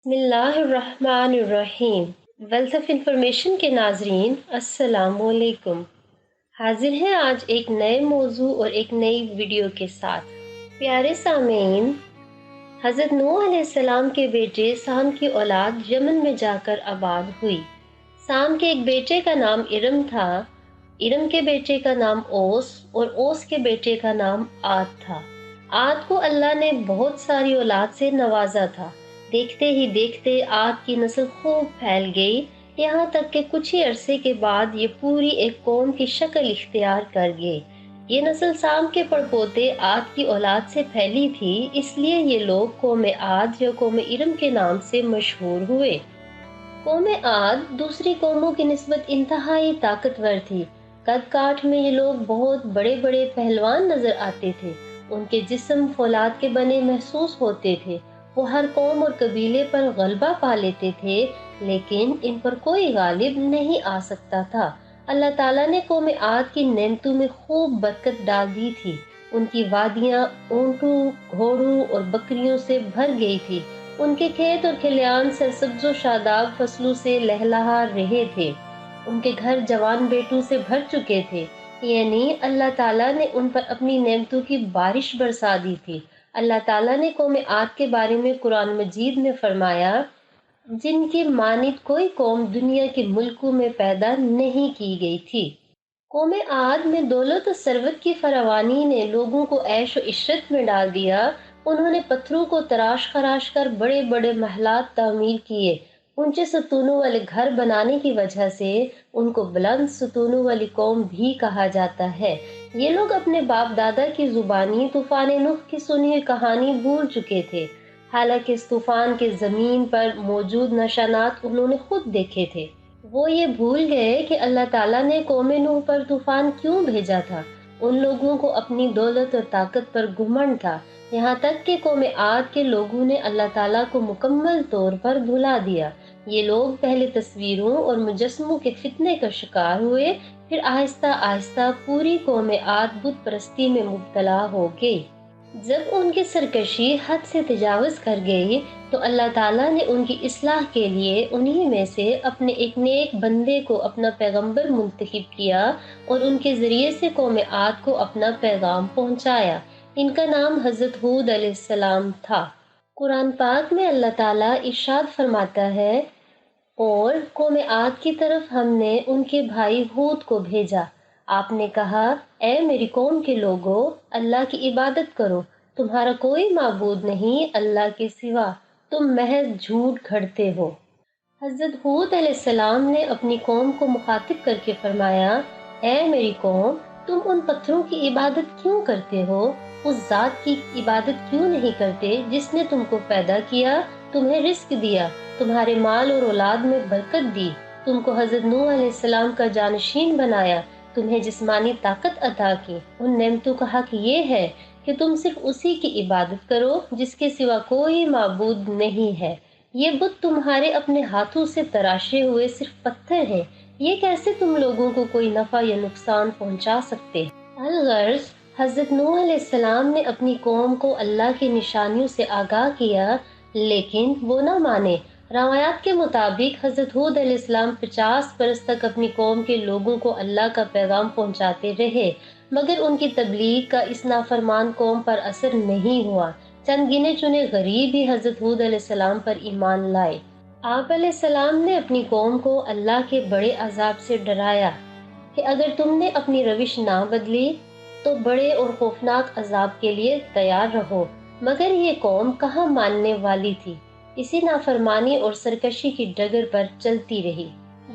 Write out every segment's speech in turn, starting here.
بسم اللہ الرحمن الرحیم۔ ویلتھ آف انفارمیشن کے ناظرین السلام علیکم۔ حاضر ہیں آج ایک نئے موضوع اور ایک نئی ویڈیو کے ساتھ۔ پیارے سامعین، حضرت نوح علیہ السلام کے بیٹے سام کی اولاد یمن میں جا کر آباد ہوئی۔ سام کے ایک بیٹے کا نام ارم تھا، ارم کے بیٹے کا نام اوس اور اوس کے بیٹے کا نام عاد تھا۔ عاد کو اللہ نے بہت ساری اولاد سے نوازا تھا۔ دیکھتے ہی دیکھتے عاد کی نسل خوب پھیل گئی، یہاں تک کہ کچھ ہی عرصے کے بعد یہ پوری ایک قوم کی شکل اختیار کر گئے۔ یہ نسل سام کے پڑپوتے عاد کی اولاد سے پھیلی تھی، اس لیے یہ لوگ قوم عاد یا قوم ارم کے نام سے مشہور ہوئے۔ قوم عاد دوسری قوموں کی نسبت انتہائی طاقتور تھی۔ قد کاٹ میں یہ لوگ بہت بڑے بڑے پہلوان نظر آتے تھے۔ ان کے جسم فولاد کے بنے محسوس ہوتے تھے۔ وہ ہر قوم اور قبیلے پر غلبہ پا لیتے تھے، لیکن ان پر کوئی غالب نہیں آ سکتا تھا۔ اللہ تعالیٰ نے قوم عاد کی نعمتوں میں خوب برکت ڈال دی تھی۔ ان کی وادیاں اونٹوں، گھوڑوں اور بکریوں سے بھر گئی تھی۔ ان کے کھیت اور کھلیان سرسبز و شاداب فصلوں سے لہلہا رہے تھے۔ ان کے گھر جوان بیٹوں سے بھر چکے تھے، یعنی اللہ تعالیٰ نے ان پر اپنی نعمتوں کی بارش برسا دی تھی۔ اللہ تعالیٰ نے قوم عاد کے بارے میں قرآن مجید میں فرمایا، جن کی مانند کوئی قوم دنیا کے ملکوں میں پیدا نہیں کی گئی تھی۔ قوم عاد میں دولت و ثروت کی فراوانی نے لوگوں کو عیش و عشرت میں ڈال دیا۔ انہوں نے پتھروں کو تراش خراش کر بڑے بڑے محلات تعمیر کیے۔ اونچے ستونوں والے گھر بنانے کی وجہ سے ان کو بلند ستونوں والی قوم بھی کہا جاتا ہے۔ یہ لوگ اپنے باپ دادا کی زبانی طوفان نوح کی سنی ہوئی کہانی بھول چکے تھے، حالانکہ اس طوفان کے زمین پر موجود نشانات انہوں نے خود دیکھے تھے۔ وہ یہ بھول گئے کہ اللہ تعالیٰ نے قوم نوح پر طوفان کیوں بھیجا تھا۔ ان لوگوں کو اپنی دولت اور طاقت پر گھمنڈ تھا، یہاں تک کہ قوم عاد کے لوگوں نے اللہ تعالیٰ کو مکمل طور پر بھلا دیا۔ یہ لوگ پہلے تصویروں اور مجسموں کے فتنے کا شکار ہوئے، پھر آہستہ آہستہ پوری قوم عاد بت پرستی میں مبتلا ہو گئی۔ جب ان کی سرکشی حد سے تجاوز کر گئی تو اللہ تعالیٰ نے ان کی اصلاح کے لیے انہی میں سے اپنے ایک نیک بندے کو اپنا پیغمبر منتخب کیا اور ان کے ذریعے سے قوم عاد کو اپنا پیغام پہنچایا۔ ان کا نام حضرت ہود علیہ السلام تھا۔ قرآن پاک میں اللہ تعالیٰ ارشاد فرماتا ہے، اور قوم عاد کی طرف ہم نے ان کے بھائی ہود کو بھیجا۔ آپ نے کہا، اے میری قوم کے لوگو، اللہ کی عبادت کرو، تمہارا کوئی معبود نہیں اللہ کے سوا، تم محض جھوٹ گھڑتے ہو۔ حضرت ہود علیہ السلام نے اپنی قوم کو مخاطب کر کے فرمایا، اے میری قوم، تم ان پتھروں کی عبادت کیوں کرتے ہو؟ اس ذات کی عبادت کیوں نہیں کرتے جس نے تم کو پیدا کیا، تمہیں رزق دیا، تمہارے مال اور اولاد میں برکت دی، تم کو حضرت نوح علیہ السلام کا جانشین بنایا، تمہیں جسمانی طاقت عطا کی۔ ان نعمتوں کا حق یہ ہے کہ تم صرف اسی کی عبادت کرو جس کے سوا کوئی معبود نہیں ہے۔ یہ بت تمہارے اپنے ہاتھوں سے تراشے ہوئے صرف پتھر ہیں، یہ کیسے تم لوگوں کو کوئی نفع یا نقصان پہنچا سکتے ہیں؟ الغرض حضرت نوح علیہ السلام نے اپنی قوم کو اللہ کی نشانیوں سے آگاہ کیا، لیکن وہ نہ مانے۔ روایات کے مطابق حضرت ہود علیہ السلام 50 برس تک اپنی قوم کے لوگوں کو اللہ کا پیغام پہنچاتے رہے، مگر ان کی تبلیغ کا اس نافرمان قوم پر اثر نہیں ہوا۔ چند گنے چنے غریب ہی حضرت ہود علیہ السلام پر ایمان لائے۔ آپ علیہ السلام نے اپنی قوم کو اللہ کے بڑے عذاب سے ڈرایا کہ اگر تم نے اپنی روش نہ بدلی تو بڑے اور خوفناک عذاب کے لیے تیار رہو، مگر یہ قوم کہاں ماننے والی تھی، اسی نافرمانی اور سرکشی کی ڈگر پر چلتی رہی۔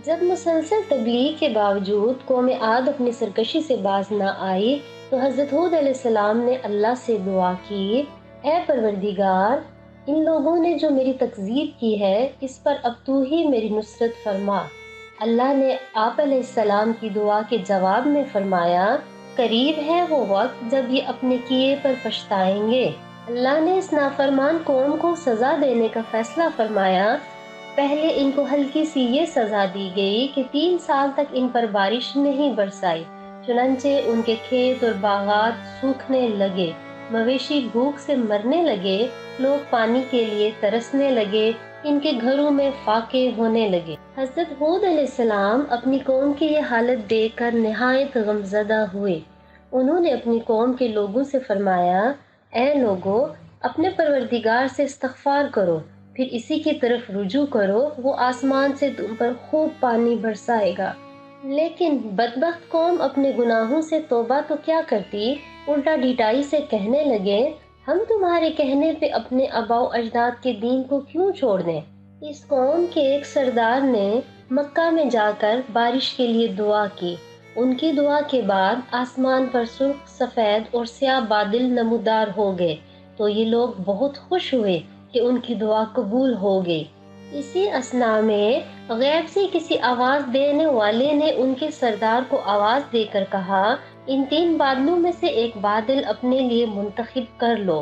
جب مسلسل تبلیغ کے باوجود قوم عاد اپنی سرکشی سے باز نہ آئی تو حضرت ہود علیہ السلام نے اللہ سے دعا کی، اے پروردگار، ان لوگوں نے جو میری تکذیب کی ہے اس پر اب تو ہی میری نصرت فرما۔ اللہ نے آپ علیہ السلام کی دعا کے جواب میں فرمایا، قریب ہے وہ وقت جب یہ اپنے کیے پر پچھتائیں گے۔ اللہ نے اس نافرمان قوم کو سزا دینے کا فیصلہ فرمایا۔ پہلے ان کو ہلکی سی یہ سزا دی گئی کہ 3 سال تک ان پر بارش نہیں برسائی، چنانچہ ان کے کھیت اور باغات سوکھنے لگے، مویشی بھوک سے مرنے لگے، لوگ پانی کے لیے ترسنے لگے، ان کے گھروں میں فاقے ہونے لگے۔ حضرت ہود علیہ السلام اپنی قوم کی یہ حالت دیکھ کر نہایت غمزدہ ہوئے۔ انہوں نے اپنی قوم کے لوگوں سے فرمایا، اے لوگو، اپنے پروردگار سے استغفار کرو، پھر اسی کی طرف رجوع کرو، وہ آسمان سے تم پر خوب پانی برسائے گا۔ لیکن بدبخت قوم اپنے گناہوں سے توبہ تو کیا کرتی، الٹا ڈیٹائی سے کہنے لگے، ہم تمہارے کہنے پہ اپنے آباء و اجداد کے دین کو کیوں چھوڑ دیں۔ اس قوم کے ایک سردار نے مکہ میں جا کر بارش کے لیے دعا کی۔ ان کی دعا کے بعد آسمان پر سرخ، سفید اور سیاہ بادل نمودار ہو گئے تو یہ لوگ بہت خوش ہوئے کہ ان کی دعا قبول ہو گئی۔ اسی اثنا میں غیب سے کسی آواز دینے والے نے ان کے سردار کو آواز دے کر کہا، ان 3 بادلوں میں سے ایک بادل اپنے لیے منتخب کر لو۔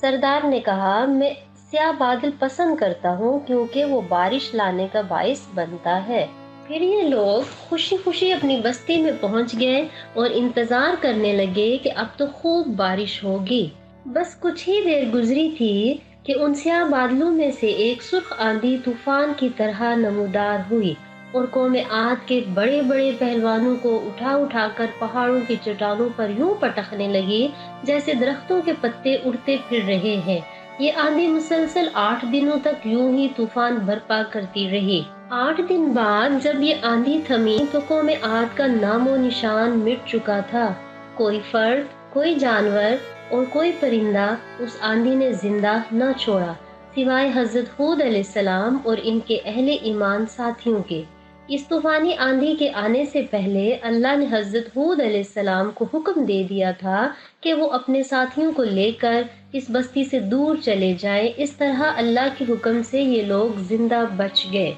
سردار نے کہا، میں سیاہ بادل پسند کرتا ہوں کیونکہ وہ بارش لانے کا باعث بنتا ہے۔ پھر یہ لوگ خوشی خوشی اپنی بستی میں پہنچ گئے اور انتظار کرنے لگے کہ اب تو خوب بارش ہوگی۔ بس کچھ ہی دیر گزری تھی کہ ان سیاہ بادلوں میں سے ایک سرخ آندھی طوفان کی طرح نمودار ہوئی اور قوم عاد کے بڑے بڑے پہلوانوں کو اٹھا اٹھا کر پہاڑوں کی چٹانوں پر یوں پٹخنے لگی جیسے درختوں کے پتے اڑتے پھر رہے ہیں۔ یہ آندھی مسلسل 8 دنوں تک یوں ہی طوفان برپا کرتی رہی۔ 8 دن بعد جب یہ آندھی تھمی تو قوم عاد کا نام و نشان مٹ چکا تھا۔ کوئی فرد، کوئی جانور اور کوئی پرندہ اس آندھی نے زندہ نہ چھوڑا سوائے حضرت ہود علیہ السلام اور ان کے اہل ایمان ساتھیوں کے۔ اس طوفانی آندھی کے آنے سے پہلے اللہ نے حضرت ہود علیہ السلام کو حکم دے دیا تھا کہ وہ اپنے ساتھیوں کو لے کر اس بستی سے دور چلے جائیں۔ اس طرح اللہ کے حکم سے یہ لوگ زندہ بچ گئے۔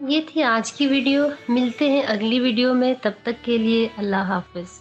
یہ تھی آج کی ویڈیو، ملتے ہیں اگلی ویڈیو میں، تب تک کے لیے اللہ حافظ۔